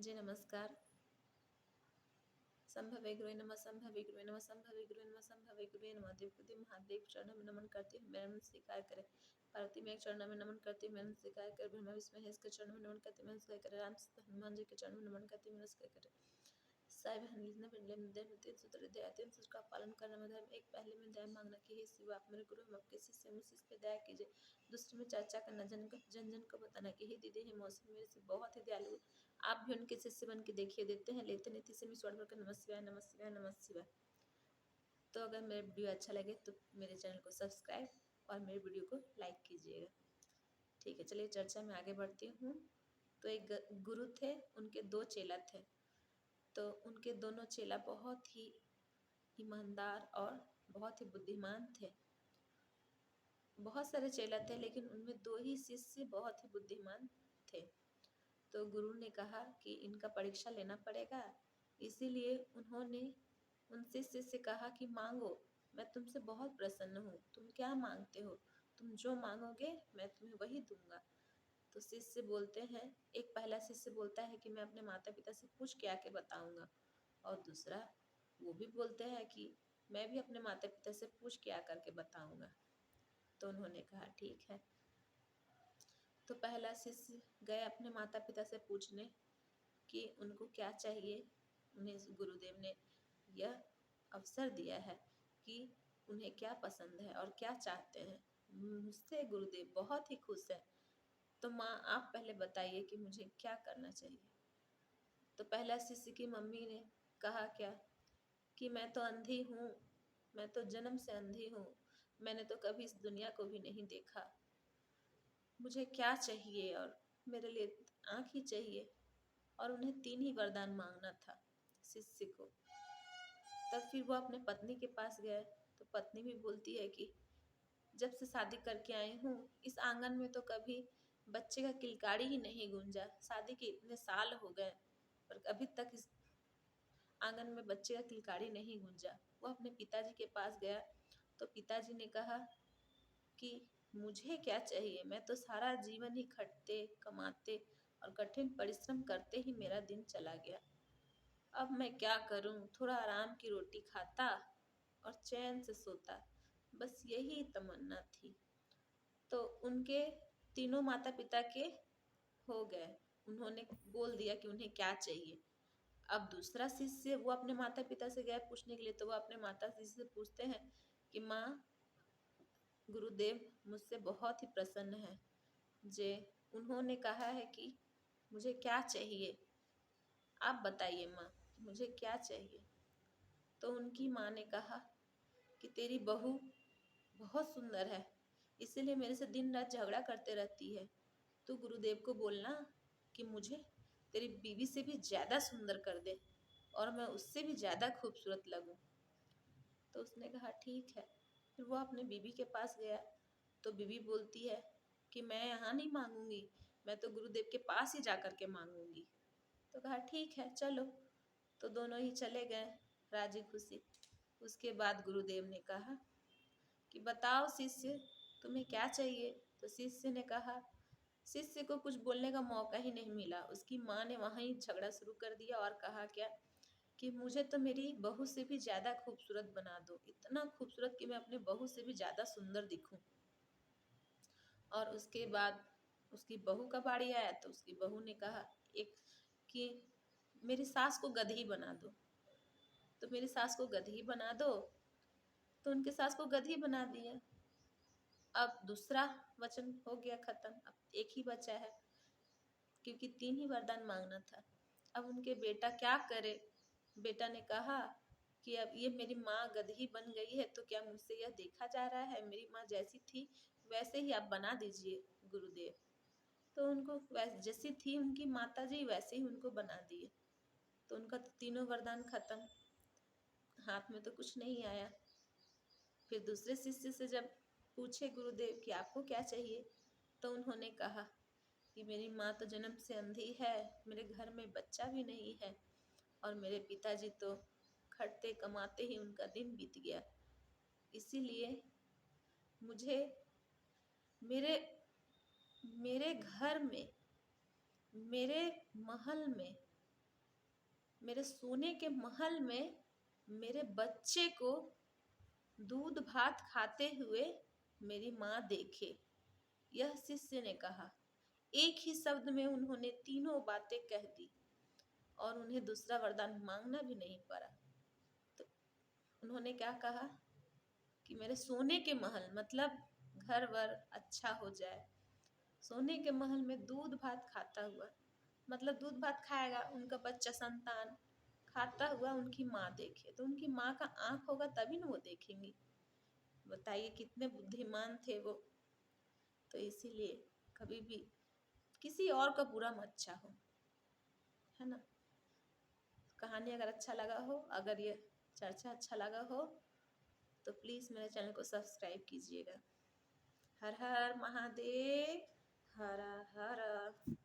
जी नमस्कार। संभवे गुरुवे नमः, संभवे गुरुवे नमः, संभवे गुरुवे नमः, संभवे गुरुवे नमः। देवकृति महादेव चरणों में नमन करती हूँ, मेरा नमन स्वीकार करे। पार्वती में एक चरणों में नमन करती हूँ, मेरा नमन स्वीकार करे। ब्रह्मा विष्णु महेश के चरणों में नमन करती हूँ, मेरा स्वीकार करे। राम सीता हनुमान जी के चरणों में नमन करती हूँ, मेरा स्वीकार करे। साहिब हनीन तीन सूत्र दया, तीन सूत्र का पालन करना में धर्म। एक पहले में दया मांगना कि हे शिव आप मेरे गुरु, हम आपके शिष्य, मुझ पे दया कीजिए। दूसरे में चर्चा करना, जन जन को बताना कि हे दीदी हे मौसी मेरे से बहुत ही दयालु, आप भी उनके शिष्य बन के देखिए, देते हैं लेते नहीं। तीसरे में स्वर भरकर नमः शिवाय नमः शिवाय नमः शिवाय। तो अगर मेरा वीडियो अच्छा लगे तो मेरे चैनल को सब्सक्राइब और मेरे वीडियो को लाइक कीजिएगा। ठीक है, चलिए चर्चा में आगे बढ़ती हूँ। तो एक गुरु थे, उनके दो चेला थे। तो उनके दोनों चेला बहुत ही ईमानदार और बहुत ही बुद्धिमान थे। बहुत सारे चेला थे लेकिन उनमें दो ही शिष्य बहुत ही बुद्धिमान थे। तो गुरु ने कहा कि इनका परीक्षा लेना पड़ेगा, इसीलिए उन्होंने उन शिष्य से कहा कि मांगो, मैं तुमसे बहुत प्रसन्न हूँ, तुम क्या मांगते हो, तुम जो मांगोगे मैं तुम्हें वही दूंगा। तो शिष्य बोलते हैं, एक पहला शिष्य बोलता है कि मैं अपने माता पिता से पूछ के आके बताऊंगा, और दूसरा वो भी बोलते हैं कि मैं भी अपने माता पिता से पूछ के आकर के बताऊंगा। तो उन्होंने कहा ठीक है। तो पहला शिष्य गए अपने माता पिता से पूछने कि उनको क्या चाहिए। उन्हें गुरुदेव ने यह अवसर दिया है कि उन्हें क्या पसंद है और क्या चाहते हैं। मुझसे गुरुदेव बहुत ही खुश है, तो माँ आप पहले बताइए कि मुझे क्या करना चाहिए। तो पहला शिष्य की मम्मी ने कहा क्या कि मैं तो अंधी हूँ, मैं तो जन्म से अंधी हूँ, मैंने तो कभी इस दुनिया को भी नहीं देखा, मुझे क्या चाहिए, और मेरे लिए आँख ही चाहिए। और उन्हें तीन ही वरदान मांगना था शिष्य को। तब फिर वो अपने पत्नी के पास गए, तो पत्नी भी बोलती है कि जब से शादी करके आई हूँ इस आंगन में तो कभी बच्चे का किलकारी ही नहीं गूंजा, शादी के इतने साल हो गए पर अभी तक इस आंगन में बच्चे का किलकारी नहीं गूंजा। वो अपने पिताजी के पास गया, तो पिताजी ने कहा कि मुझे क्या चाहिए, मैं तो सारा जीवन ही खटते कमाते और कठिन परिश्रम करते ही मेरा दिन चला गया, अब मैं क्या करूं, थोड़ा आराम की रोटी खाता और चैन से सोता, बस यही तमन्ना थी। तो उनके तीनों माता पिता के हो गए, उन्होंने बोल दिया कि उन्हें क्या चाहिए। अब दूसरा शिष्य वो अपने माता पिता से गया पूछने के लिए, तो वो अपने माता जी से पूछते हैं कि माँ गुरुदेव मुझसे बहुत ही प्रसन्न है, जे उन्होंने कहा है कि मुझे क्या चाहिए, आप बताइए माँ मुझे क्या चाहिए। तो उनकी माँ ने कहा कि तेरी बहू बहुत सुंदर है, इसीलिए मेरे से दिन रात झगड़ा करते रहती है, तू गुरुदेव को बोलना कि मुझे तेरी बीवी से भी ज़्यादा सुंदर कर दे और मैं उससे भी ज़्यादा खूबसूरत लगूं। तो उसने कहा ठीक है। फिर वो अपने बीवी के पास गया, तो बीवी बोलती है कि मैं यहाँ नहीं मांगूंगी, मैं तो गुरुदेव के पास ही जा कर के मांगूंगी। तो कहा ठीक है चलो। तो दोनों ही चले गए राजी खुशी। उसके बाद गुरुदेव ने कहा कि बताओ शिष्य तुम्हें क्या चाहिए। तो शिष्य ने कहा, शिष्य को कुछ बोलने का मौका ही नहीं मिला, उसकी माँ ने वहीं झगड़ा शुरू कर दिया और कहा क्या कि मुझे तो मेरी बहू से भी ज़्यादा खूबसूरत बना दो, इतना खूबसूरत कि मैं अपने बहू से भी ज़्यादा सुंदर दिखूं। और उसके बाद उसकी बहू का बारी आया, तो उसकी बहू ने कहा एक कि मेरी सास को गधी बना दो। तो मेरी सास को गधी बना दो, तो उनके सास को गधी बना दिया। अब दूसरा वचन हो गया खत्म, अब एक ही बचा है, क्योंकि तीन ही वरदान मांगना था। अब उनके बेटा क्या करे। बेटा ने कहा कि अब ये मेरी माँ गधी बन गई है, तो क्या मुझसे यह देखा जा रहा है, मेरी माँ जैसी थी वैसे ही आप बना दीजिए गुरुदेव। तो उनको वैसे जैसी थी उनकी माता जी वैसे ही उनको बना दिए। तो उनका तो तीनों वरदान खत्म, हाथ में तो कुछ नहीं आया। फिर दूसरे शिष्य से जब पूछे गुरुदेव कि आपको क्या चाहिए, तो उन्होंने कहा कि मेरी माँ तो जन्म से अंधी है, मेरे घर में बच्चा भी नहीं है, और मेरे पिताजी तो खटते कमाते ही उनका दिन बीत गया, इसीलिए मुझे मेरे मेरे घर में, मेरे महल में मेरे सोने के महल में मेरे बच्चे को दूध भात खाते हुए मेरी माँ देखे। यह शिष्य ने कहा। एक ही शब्द में उन्होंने तीनों बातें कह दी और उन्हें दूसरा वरदान मांगना भी नहीं पड़ा। तो उन्होंने क्या कहा कि मेरे सोने के महल मतलब घर वर अच्छा हो जाए। सोने के महल में दूध भात खाता हुआ मतलब दूध भात खाएगा उनका बच्चा संतान, खाता हुआ उनकी माँ देखे। तो उनकी माँ का आँख होगा तभी ना वो देखेंगी। बताइए कितने बुद्धिमान थे वो। तो इसीलिए कभी भी किसी और का बुरा मत चाहो, है ना। कहानी अगर अच्छा लगा हो, अगर ये चर्चा अच्छा लगा हो तो प्लीज़ मेरे चैनल को सब्सक्राइब कीजिएगा। हर हर महादेव। हर हर।